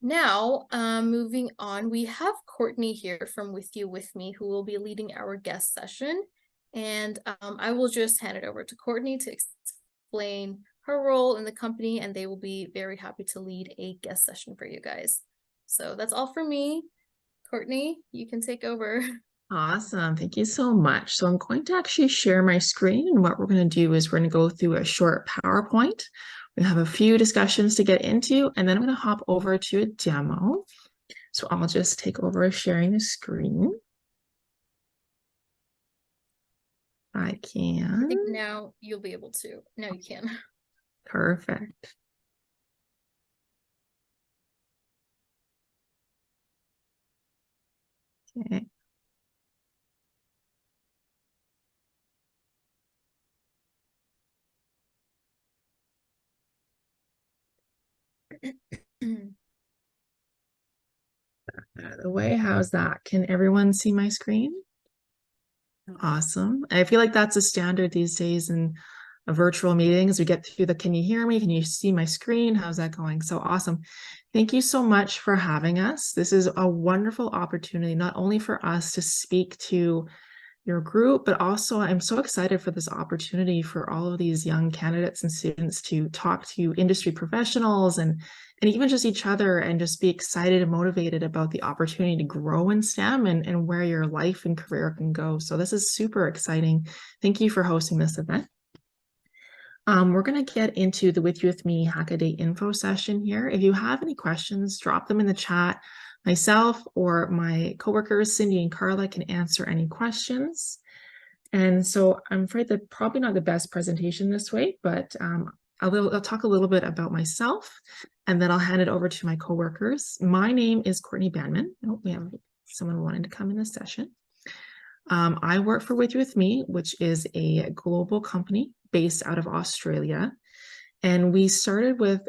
Now, moving on, we have Courtney here from With You With Me, who will be leading our guest session. And I will just hand it over to Courtney to explain her role in the company, and they will be very happy to lead a guest session for you guys. So that's all for me. Courtney, you can take over. Awesome. Thank you so much. So I'm going to actually share my screen, and what we're going to do is we're going to go through a short PowerPoint. We have a few discussions to get into, and then I'm going to hop over to a demo. So I'll just take over sharing the screen. I I can. think now you'll be able to. Now you can. Perfect. Okay. Out of the way. How's that? Can everyone see my screen? Awesome. I feel like that's a standard these days in a virtual meeting as we get through the can you hear me? Can you see my screen? How's that going? So awesome. Thank you so much for having us. This is a wonderful opportunity, not only for us to speak to your group, but also I'm so excited for this opportunity for all of these young candidates and students to talk to industry professionals and even just each other and just be excited and motivated about the opportunity to grow in STEM and where your life and career can go. So this is super exciting. Thank you for hosting this event. We're going to get into the With You With Me Hackaday info session here. If you have any questions, drop them in the chat. Myself or my coworkers, Cindy and Carla, can answer any questions. And so I'm afraid that probably not the best presentation this way, but I'll talk a little bit about myself, and then I'll hand it over to my coworkers. My name is Courtney Banman. Oh, we have someone wanting to come in this session. I work for With You With Me, which is a global company based out of Australia. And we started with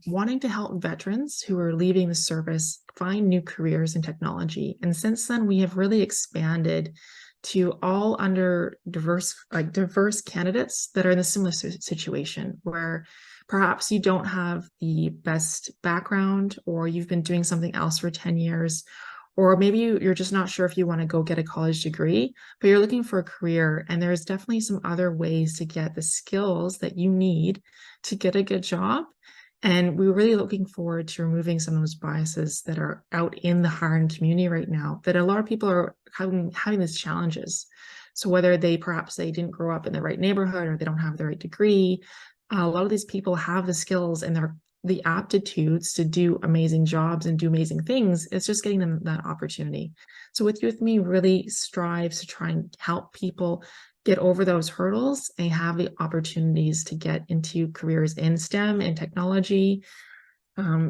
wanting to help veterans who are leaving the service find new careers in technology. And since then, we have really expanded to all under diverse candidates that are in a similar situation where perhaps you don't have the best background or you've been doing something else for 10 years, or maybe you're just not sure if you want to go get a college degree, but you're looking for a career. And there's definitely some other ways to get the skills that you need to get a good job. And we're really looking forward to removing some of those biases that are out in the hiring community right now, that a lot of people are having these challenges. So whether perhaps they didn't grow up in the right neighborhood or they don't have the right degree, a lot of these people have the skills and the aptitudes to do amazing jobs and do amazing things. It's just getting them that opportunity. So With You With Me really strives to try and help people get over those hurdles and have the opportunities to get into careers in STEM and technology.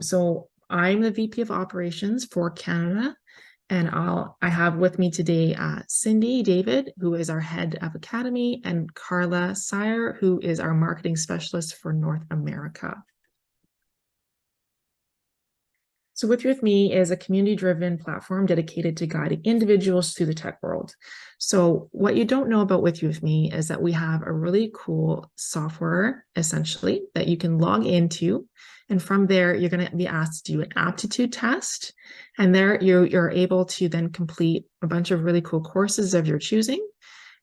So I'm the VP of Operations for Canada, and I have with me today Cindy David, who is our head of Academy, and Carla Sire, who is our marketing specialist for North America. So With You With Me is a community-driven platform dedicated to guiding individuals through the tech world. So what you don't know about With You With Me is that we have a really cool software, essentially, that you can log into. And from there, you're going to be asked to do an aptitude test. And there you're able to then complete a bunch of really cool courses of your choosing.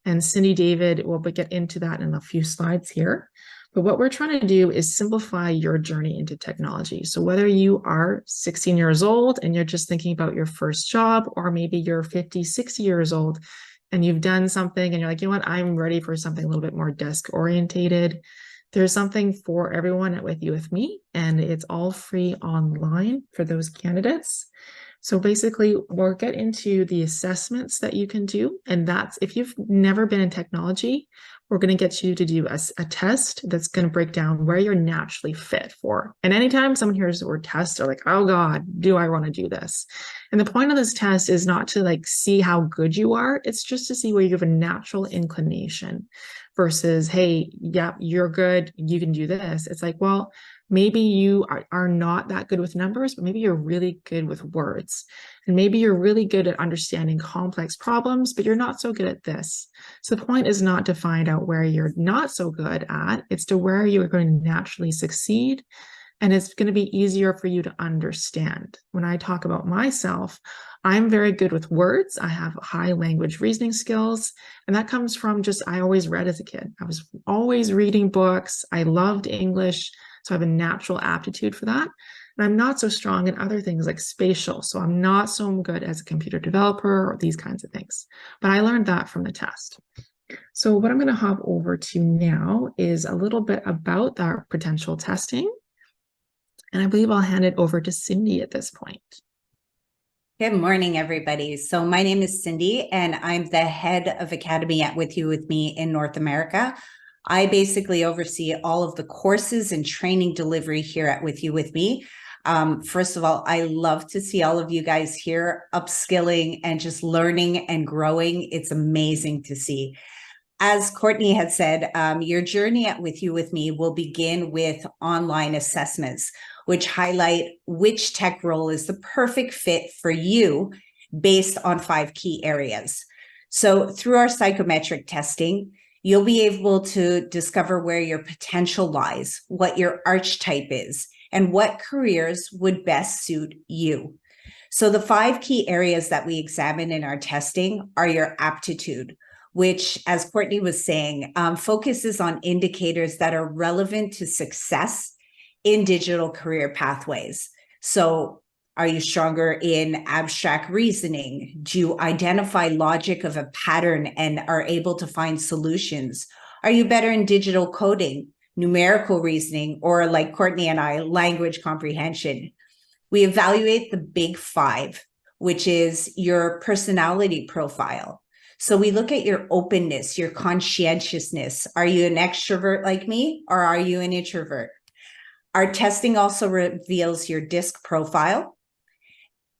And Cindy David will get into that in a few slides here. But what we're trying to do is simplify your journey into technology. So whether you are 16 years old and you're just thinking about your first job, or maybe you're 50, 60 years old and you've done something and you're like, you know what, I'm ready for something a little bit more desk orientated. There's something for everyone at With You With Me, and it's all free online for those candidates. So basically, we'll get into the assessments that you can do. And that's if you've never been in technology, we're going to get you to do a test that's going to break down where you're naturally fit for. And anytime someone hears the word test, they're like, oh God, do I want to do this? And the point of this test is not to like see how good you are. It's just to see where you have a natural inclination versus, hey, yeah, you're good, you can do this. It's like, well, maybe you are not that good with numbers, but maybe you're really good with words. And maybe you're really good at understanding complex problems, but you're not so good at this. So the point is not to find out where you're not so good at, it's to where you are going to naturally succeed and it's going to be easier for you to understand. When I talk about myself, I'm very good with words. I have high language reasoning skills, and that comes from just, I always read as a kid. I was always reading books. I loved English, so I have a natural aptitude for that. And I'm not so strong in other things like spatial. So I'm not so good as a computer developer or these kinds of things. But I learned that from the test. So what I'm going to hop over to now is a little bit about our potential testing. And I believe I'll hand it over to Cindy at this point. Good morning, everybody. So my name is Cindy, and I'm the head of Academy at WithYouWithMe in North America. I basically oversee all of the courses and training delivery here at WithYouWithMe. First of all, I love to see all of you guys here upskilling and just learning and growing. It's amazing to see. As Courtney had said, your journey at WithYouWithMe will begin with online assessments, which highlight which tech role is the perfect fit for you based on 5 key areas. So through our psychometric testing, you'll be able to discover where your potential lies, what your archetype is, and what careers would best suit you. So the 5 key areas that we examine in our testing are your aptitude, which, as Courtney was saying, focuses on indicators that are relevant to success in digital career pathways. So are you stronger in abstract reasoning? Do you identify logic of a pattern and are able to find solutions? Are you better in digital coding, numerical reasoning, or like Courtney and I, language comprehension? We evaluate the big 5, which is your personality profile. So we look at your openness, your conscientiousness. Are you an extrovert like me, or are you an introvert? Our testing also reveals your DISC profile,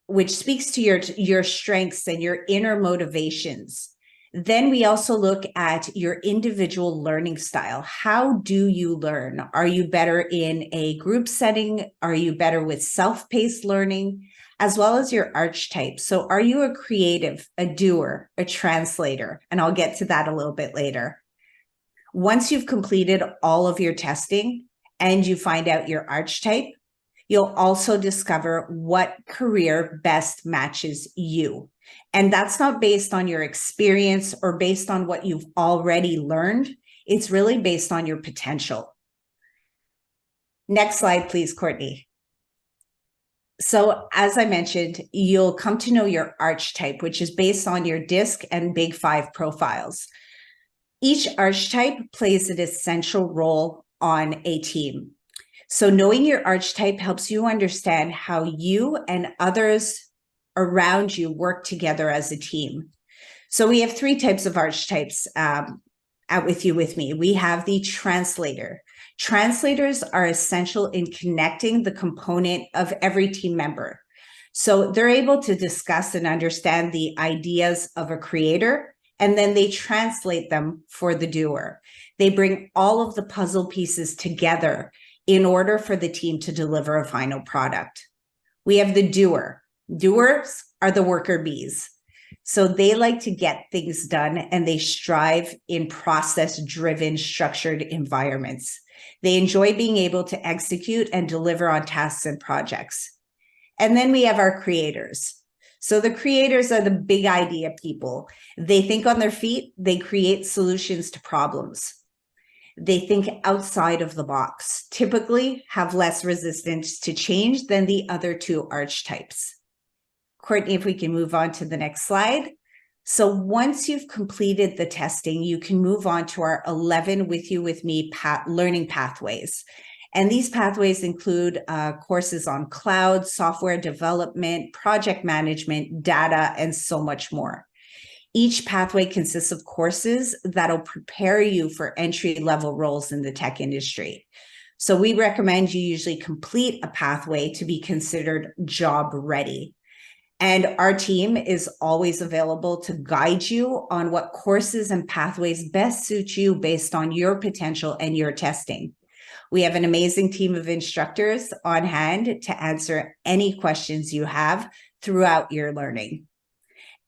which speaks to your strengths and your inner motivations. Then we also look at your individual learning style. How do you learn? Are you better in a group setting? Are you better with self-paced learning? As well as your archetype. So are you a creative, a doer, a translator? And I'll get to that a little bit later. Once you've completed all of your testing and you find out your archetype, you'll also discover what career best matches you. And that's not based on your experience or based on what you've already learned. It's really based on your potential. Next slide, please, Courtney. So as I mentioned, you'll come to know your archetype, which is based on your DISC and Big 5 profiles. Each archetype plays an essential role on a team. So knowing your archetype helps you understand how you and others around you work together as a team. So we have 3 types of archetypes at WithYouWithMe. We have the translator. Translators are essential in connecting the component of every team member. So they're able to discuss and understand the ideas of a creator, and then they translate them for the doer. They bring all of the puzzle pieces together in order for the team to deliver a final product. We have the doer. Doers are the worker bees. So they like to get things done, and they strive in process-driven, structured environments. They enjoy being able to execute and deliver on tasks and projects. And then we have our creators. So the creators are the big idea people. They think on their feet. They create solutions to problems. They think outside of the box, typically have less resistance to change than the other 2 archetypes. Courtney, if we can move on to the next slide. So once you've completed the testing, you can move on to our 11 WithYouWithMe learning pathways. And these pathways include courses on cloud, software development, project management, data, and so much more. Each pathway consists of courses that'll prepare you for entry-level roles in the tech industry. So we recommend you usually complete a pathway to be considered job ready. And our team is always available to guide you on what courses and pathways best suit you based on your potential and your testing. We have an amazing team of instructors on hand to answer any questions you have throughout your learning.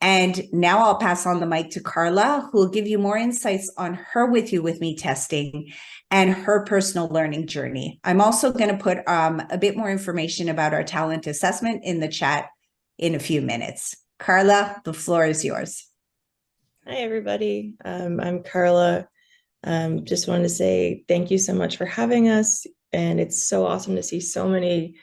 And now I'll pass on the mic to Carla, who will give you more insights on her With You With Me testing and her personal learning journey. I'm also going to put a bit more information about our talent assessment in the chat in a few minutes. Carla, the floor is yours. Hi, everybody. I'm Carla. Just wanted to say thank you so much for having us. And it's so awesome to see so many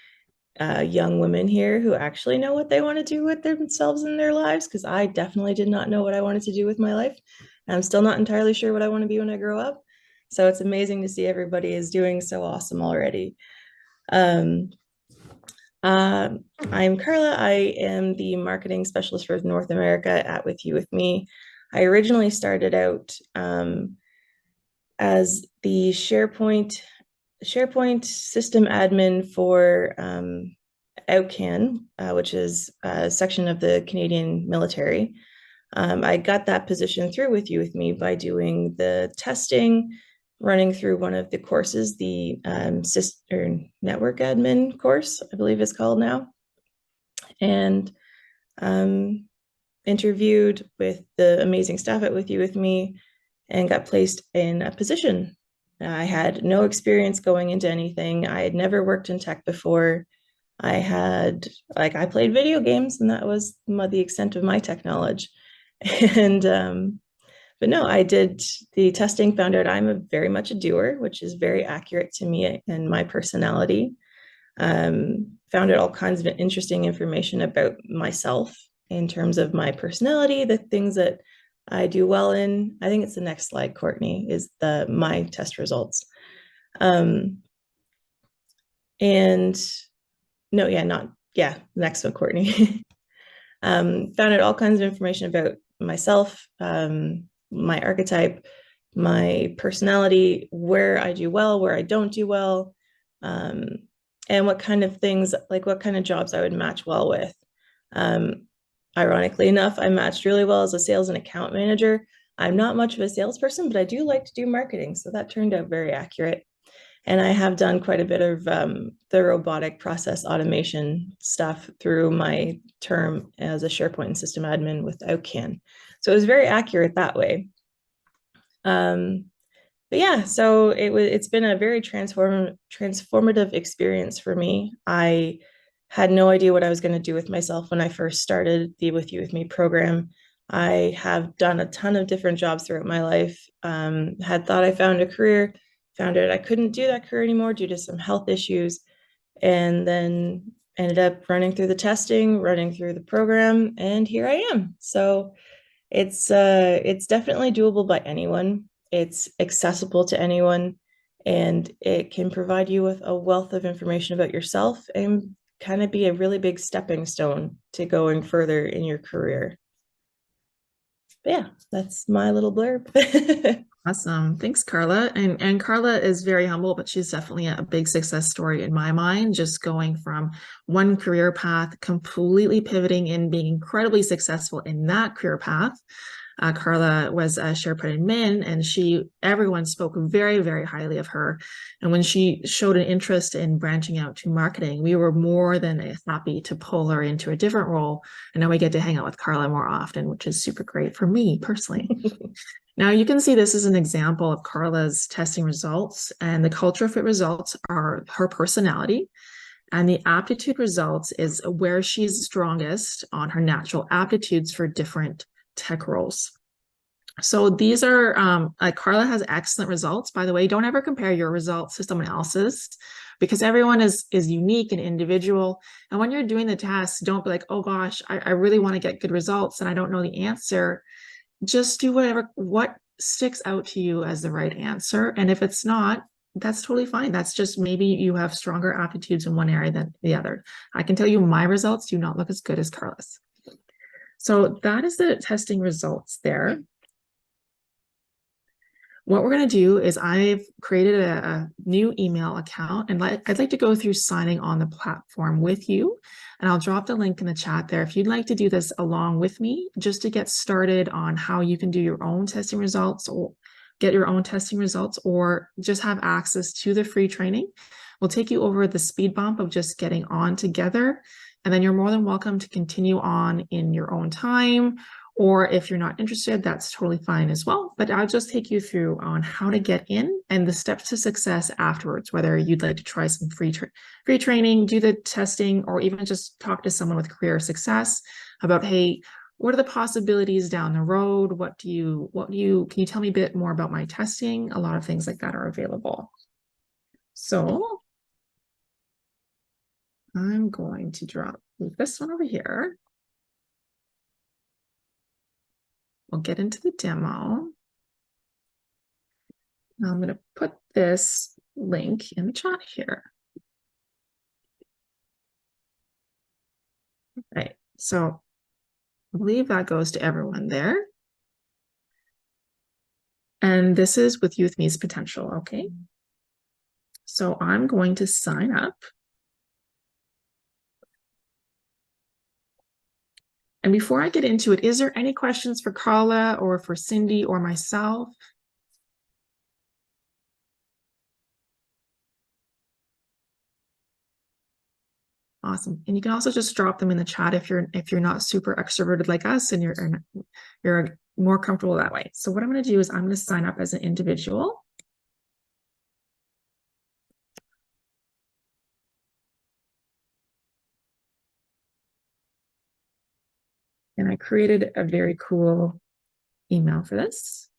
young women here who actually know what they want to do with themselves in their lives, because I definitely did not know what I wanted to do with my life. I'm still not entirely sure what I want to be when I grow up. So it's amazing to see everybody is doing so awesome already. I'm Carla. I am the marketing specialist for North America at With You With Me. I originally started out as the SharePoint system admin for OutCan, which is a section of the Canadian military. I got that position through With You With Me by doing the testing, running through one of the courses, the network admin course, I believe it's called now, and interviewed with the amazing staff at With You With Me and got placed in a position. I had no experience going into anything. I had never worked in tech before. I played video games, and that was the extent of my tech knowledge. And but no, I did the testing, found out I'm very much a doer, which is very accurate to me and my personality. Found out all kinds of interesting information about myself in terms of my personality, the things that I do well in. I think it's the next slide, Courtney, is my test results. Next one, Courtney. Found out all kinds of information about myself, my archetype, my personality, where I do well, where I don't do well, and what kind of things, like what kind of jobs I would match well with. Ironically enough, I matched really well as a sales and account manager. I'm not much of a salesperson, but I do like to do marketing, so that turned out very accurate. And I have done quite a bit of the robotic process automation stuff through my term as a SharePoint and system admin with OutCan. So it was very accurate that way. But yeah, so it's been a very transformative experience for me. I had no idea what I was going to do with myself when I first started the With You With Me program. I have done a ton of different jobs throughout my life. Had thought I found a career, found out I couldn't do that career anymore due to some health issues, and then ended up running through the testing, running through the program, and here I am. So it's definitely doable by anyone. It's accessible to anyone, and it can provide you with a wealth of information about yourself and kind of be a really big stepping stone to going further in your career. But yeah, that's my little blurb. Awesome. Thanks, Carla. And Carla is very humble, but she's definitely a big success story in my mind, just going from one career path, completely pivoting and being incredibly successful in that career path. Carla was a SharePoint admin, and everyone spoke very, very highly of her. And when she showed an interest in branching out to marketing, we were more than happy to pull her into a different role. And now we get to hang out with Carla more often, which is super great for me personally. Now you can see this is an example of Carla's testing results, and the culture fit results are her personality, and the aptitude results is where she's strongest on her natural aptitudes for different tech roles. So these are, Carla has excellent results. By the way, don't ever compare your results to someone else's, because everyone is unique and individual. And when you're doing the test, don't be like, oh gosh, I really want to get good results and I don't know the answer. Just do what sticks out to you as the right answer. And if it's not, that's totally fine. That's just maybe you have stronger aptitudes in one area than the other. I can tell you my results do not look as good as Carla's. So that is the testing results there. What we're going to do is I've created a new email account, and I'd like to go through signing on the platform with you. And I'll drop the link in the chat there if you'd like to do this along with me, just to get started on how you can do your own testing results or get your own testing results, or just have access to the free training. We'll take you over the speed bump of just getting on together, and then you're more than welcome to continue on in your own time, or if you're not interested, that's totally fine as well. But I'll just take you through on how to get in and the steps to success afterwards, whether you'd like to try some free training, do the testing, or even just talk to someone with career success about, hey, what are the possibilities down the road? Can you tell me a bit more about my testing? A lot of things like that are available. So I'm going to move this one over here. We'll get into the demo. Now I'm going to put this link in the chat here. Right, so I believe that goes to everyone there. And this is WithYouWithMe's potential, okay? So I'm going to sign up. And before I get into it, is there any questions for Carla or for Cindy or myself? Awesome. And you can also just drop them in the chat if you're not super extroverted like us and you're more comfortable that way. So what I'm going to do is I'm going to sign up as an individual. And I created a very cool email for this.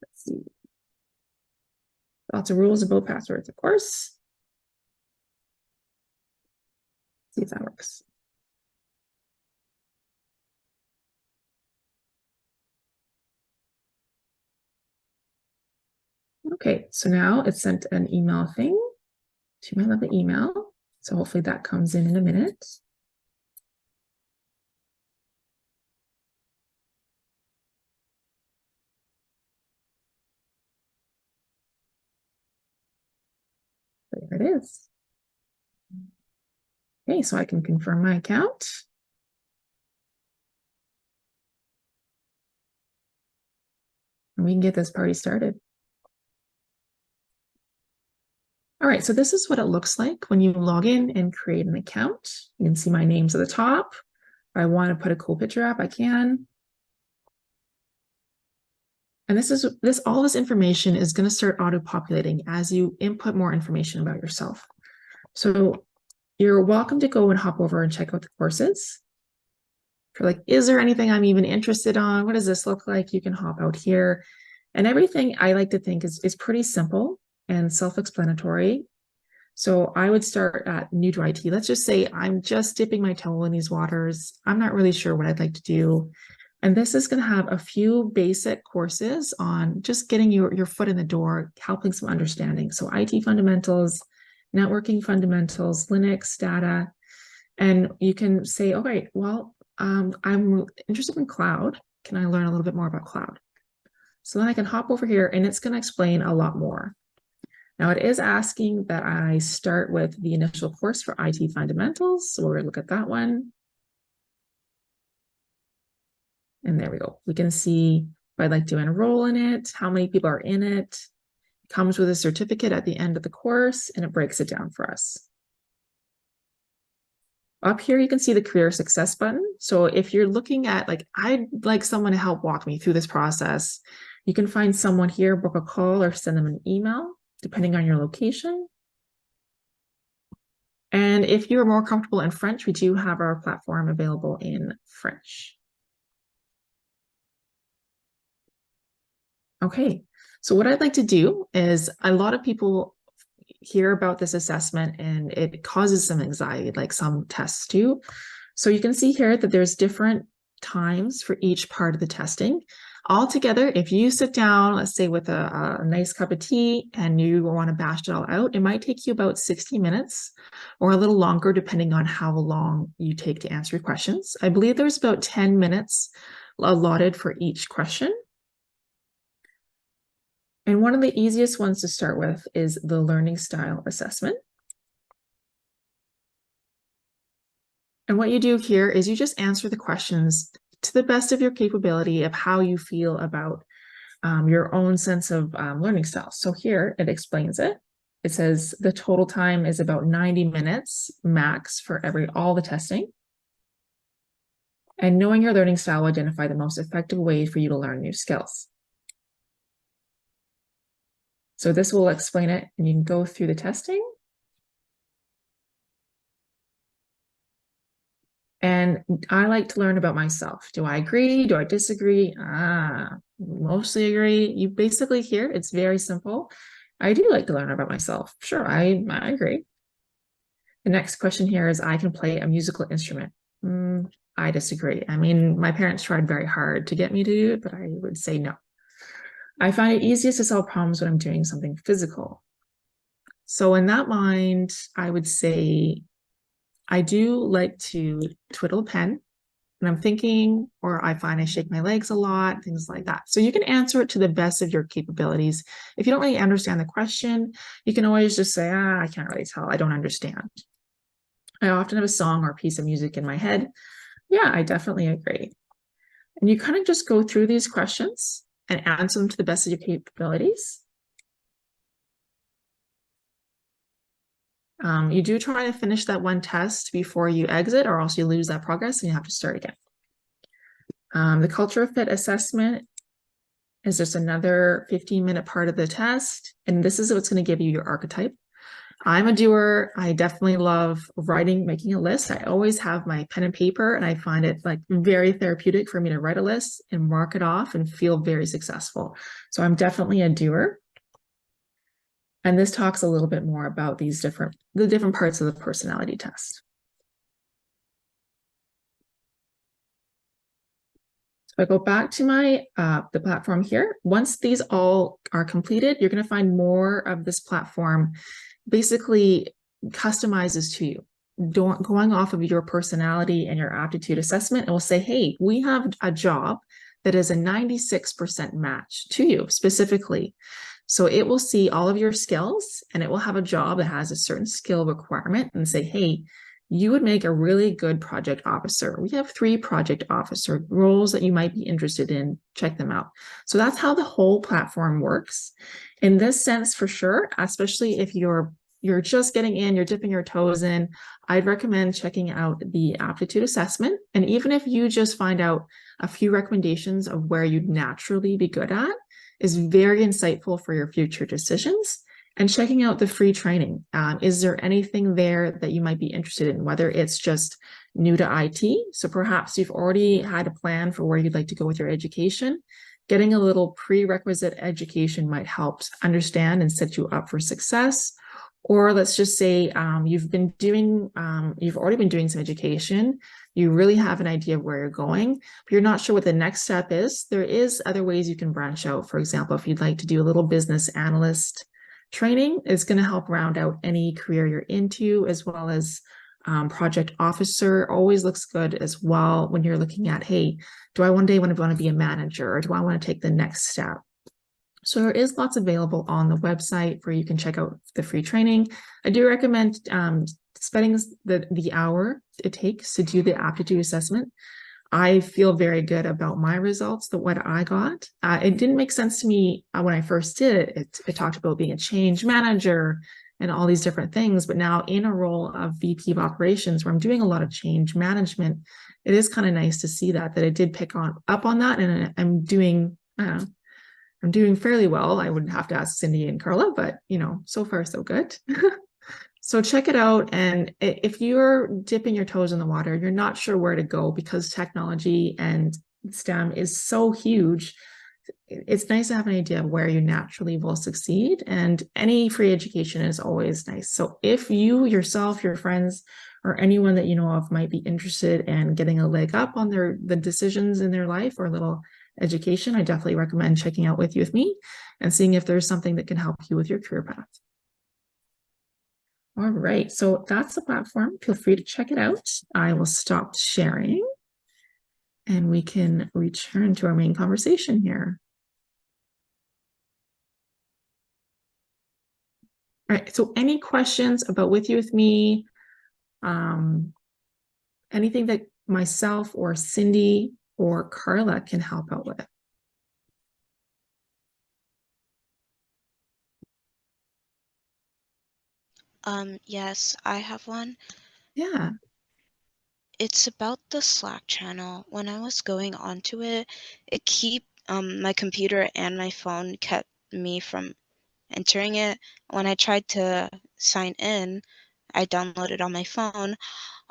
Let's see. Lots of rules about passwords, of course. See if that works. Okay, so now it sent an email thing to my lovely email. So hopefully that comes in a minute. There it is. Okay, so I can confirm my account. And we can get this party started. All right, so this is what it looks like when you log in and create an account. You can see my name's at the top. If I want to put a cool picture up, I can. And all this information is going to start auto-populating as you input more information about yourself. So you're welcome to go and hop over and check out the courses. If you're like, is there anything I'm even interested on? What does this look like? You can hop out here. And everything I like to think is pretty simple and self-explanatory. So I would start at new to IT. Let's just say I'm just dipping my toe in these waters. I'm not really sure what I'd like to do. And this is going to have a few basic courses on just getting your foot in the door, helping some understanding. So IT fundamentals, networking fundamentals, Linux, data. And you can say, okay, well, I'm interested in cloud. Can I learn a little bit more about cloud? So then I can hop over here and it's going to explain a lot more. Now it is asking that I start with the initial course for IT fundamentals. So we're going to look at that one. And there we go. We can see if I'd like to enroll in it, how many people are in it. It comes with a certificate at the end of the course and it breaks it down for us. Up here, you can see the career success button. So if you're looking at I'd like someone to help walk me through this process, you can find someone here, book a call or send them an email, depending on your location. And if you're more comfortable in French, we do have our platform available in French. Okay, so what I'd like to do is a lot of people hear about this assessment and it causes some anxiety, like some tests do. So you can see here that there's different times for each part of the testing. Altogether, if you sit down, let's say with a nice cup of tea and you want to bash it all out, it might take you about 60 minutes or a little longer, depending on how long you take to answer your questions. I believe there's about 10 minutes allotted for each question. And one of the easiest ones to start with is the learning style assessment. And what you do here is you just answer the questions to the best of your capability of how you feel about your own sense of learning style. So here it explains it. It says the total time is about 90 minutes max for all the testing. And knowing your learning style will identify the most effective way for you to learn new skills. So this will explain it, and you can go through the testing. And I like to learn about myself. Do I agree? Do I disagree? Mostly agree. You basically here, it's very simple. I do like to learn about myself. Sure, I agree. The next question here is, I can play a musical instrument. I disagree. I mean, my parents tried very hard to get me to do it, but I would say no. I find it easiest to solve problems when I'm doing something physical. So in that mind, I would say I do like to twiddle a pen when I'm thinking, or I find I shake my legs a lot, things like that. So you can answer it to the best of your capabilities. If you don't really understand the question, you can always just say, I can't really tell. I don't understand. I often have a song or a piece of music in my head. Yeah, I definitely agree. And you kind of just go through these questions and answer them to the best of your capabilities. You do try to finish that one test before you exit, or else you lose that progress and you have to start again. The culture fit assessment is just another 15-minute part of the test. And this is what's going to give you your archetype. I'm a doer. I definitely love writing, making a list. I always have my pen and paper, and I find it like very therapeutic for me to write a list and mark it off and feel very successful. So I'm definitely a doer. And this talks a little bit more about the different parts of the personality test. So I go back to my the platform here. Once these all are completed, you're going to find more of this platform basically customizes to you. Going off of your personality and your aptitude assessment, it will say, hey, we have a job that is a 96% match to you specifically. So it will see all of your skills, and it will have a job that has a certain skill requirement and say, hey, you would make a really good project officer. We have 3 project officer roles that you might be interested in. Check them out. So that's how the whole platform works. In this sense, for sure, especially if you're just getting in, you're dipping your toes in, I'd recommend checking out the aptitude assessment. And even if you just find out a few recommendations of where you'd naturally be good at, is very insightful for your future decisions. And checking out the free training. Is there anything there that you might be interested in, whether it's just new to IT? So perhaps you've already had a plan for where you'd like to go with your education. Getting a little prerequisite education might help understand and set you up for success. Or let's just say you've already been doing some education. You really have an idea of where you're going, but you're not sure what the next step is. There is other ways you can branch out. For example, if you'd like to do a little business analyst training, is going to help round out any career you're into, as well as project officer always looks good as well when you're looking at, hey, do I one day want to be a manager, or do I want to take the next step? So there is lots available on the website where you can check out the free training. I do recommend spending the hour it takes to do the aptitude assessment. I feel very good about my results, what I got. It didn't make sense to me when I first did it. It talked about being a change manager and all these different things. But now in a role of VP of operations, where I'm doing a lot of change management, it is kind of nice to see that it did pick up on that. And I'm doing fairly well. I would have to ask Cindy and Carla, but so far so good. So check it out. And if you're dipping your toes in the water, you're not sure where to go because technology and STEM is so huge, it's nice to have an idea of where you naturally will succeed. And any free education is always nice. So if you yourself, your friends, or anyone that you know of might be interested in getting a leg up on the decisions in their life or a little education, I definitely recommend checking out WithYouWithMe and seeing if there's something that can help you with your career path. All right, so that's the platform. Feel free to check it out. I will stop sharing and we can return to our main conversation here. All right, so any questions about WithYouWithMe, anything that myself or Cindy or Carla can help out with? Yes, I have one. Yeah. It's about the Slack channel. When I was going onto it, my computer and my phone kept me from entering it. When I tried to sign in, I downloaded on my phone.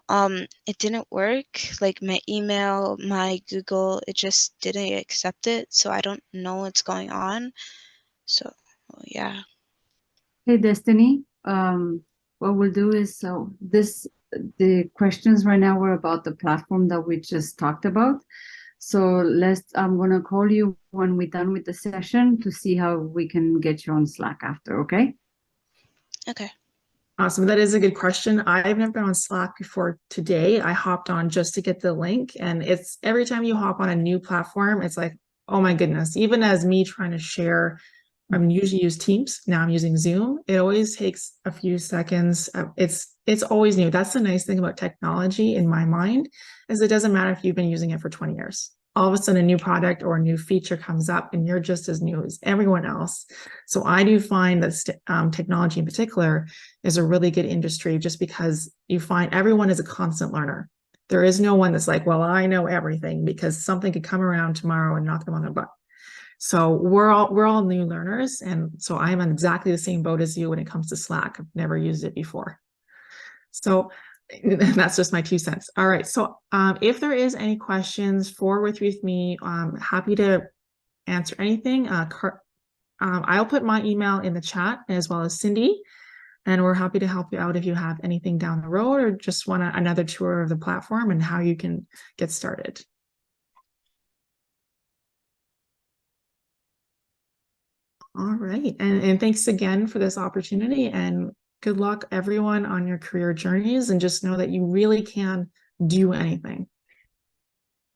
It didn't work. Like my email, my Google, it just didn't accept it. So I don't know what's going on. So, yeah. Hey, Destiny. What we'll do is, the questions right now were about the platform that we just talked about. So I'm gonna call you when we're done with the session to see how we can get you on Slack after, okay? Okay. Awesome. That is a good question. I've never been on Slack before today. I hopped on just to get the link, and it's every time you hop on a new platform, it's like, oh my goodness, even as me trying to share, I'm usually use Teams. Now I'm using Zoom. It always takes a few seconds. It's always new. That's the nice thing about technology in my mind, is it doesn't matter if you've been using it for 20 years. All of a sudden a new product or a new feature comes up and you're just as new as everyone else. So I do find that technology in particular is a really good industry, just because you find everyone is a constant learner. There is no one that's like, well, I know everything, because something could come around tomorrow and knock them on their butt. So we're all new learners. And so I'm on exactly the same boat as you when it comes to Slack. I've never used it before. So that's just my 2 cents. All right. So if there is any questions for With You With Me, I'm happy to answer anything. I'll put my email in the chat, as well as Cindy, and we're happy to help you out if you have anything down the road or just want another tour of the platform and how you can get started. All right. And thanks again for this opportunity, and good luck everyone on your career journeys, and just know that you really can do anything.